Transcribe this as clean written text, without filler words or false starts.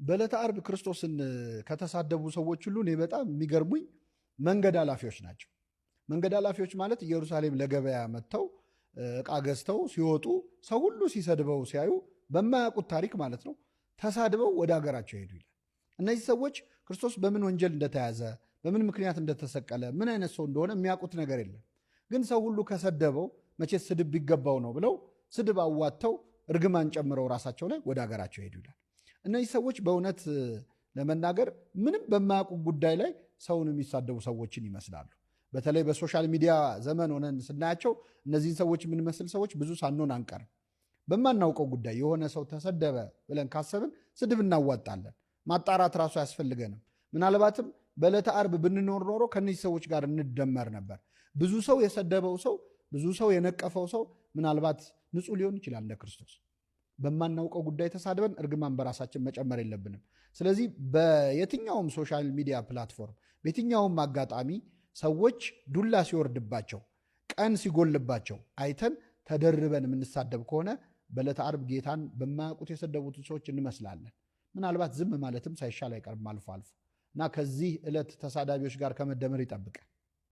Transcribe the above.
በዕለተ ዓርብ ክርስቶስን ከተሳደቡ ሰዎች ሁሉ እኔ በጣም የሚገርሙኝ መንገድ ኃላፊዎች ናቸው። መንገድ ኃላፊዎች ማለት ኢየሩሳሌም ለገበያ መጥተው ዕቃ ገዝተው ሲወጡ ሰው ሁሉ ሲሰድበው ሲያዩ በማያውቁት ታሪክ ማለት ነው ተሳድበው ወደ ሀገራቸው ሄዱ ይላል። እነዚህ ሰዎች ክርስቶስ በምን ወንጀል እንደተያዘ በምን ምክንያት እንደተሰቀለ ምን አይነት ሰው እንደሆነ የሚያውቁት ነገር የለም። ግን ሰው ሁሉ ከሰደበው መቼስ ስድብ ቢገባው ነው ብለው ስድብ አዋጥተው እርግማን ጨምረው ራሳቸው ላይ ወደ ሀገራቸው ሄዱ ይላል። እነዚህ ሰዎች በእውነት ለመናገር ምንም በማያውቁ ጉዳይ ላይ ሰውን የሚሳደቡ ሰዎችን ይመስላሉ። በተለይ በሶሻል ሚዲያ ዘመን ሆነን ስናያቸው እነዚህን ሰዎች የምንመስል ሰዎች ብዙ ሳንሆን አንቀርም። በማናውቀው ጉዳይ የሆነ ሰው ተሰደበ ብለን ካሰብን ስድብ እናዋጣለን። ማጣራት ራሱ አያስፈልገንም። ምናልባትም በዕለተ ዓርብ ብንኖር ኖሮ ከነዚህ ሰዎች ጋር እንደመር ነበር። ብዙ ሰው የሰደበው ሰው፣ ብዙ ሰው የነቀፈው ሰው ምናልባት ንጹሕ ሊሆን ይችላል እንደ ክርስቶስ። በማናውቀው ጉዳይ ተሳድበን እርግማን በራሳችን መጨመር የለብንም። ስለዚህ በየትኛውም ሶሻል ሚዲያ ፕላትፎርም በየትኛውም አጋጣሚ ሰዎች ዱላ ሲወርድባቸው ቀን ሲጎልባቸው አይተን ተደርበን የምንሳደብ ከሆነ በዕለተ ዓርብ ጌታን በማያውቁት የሰደቡትን ሰዎች እንመስላለን። ምናልባት ዝም ማለትም ሳይሻል አይቀርም አልፎ አልፎ እና ከዚህ ዕለት ተሳዳቢዎች ጋር ከመደመር ይጠብቃል።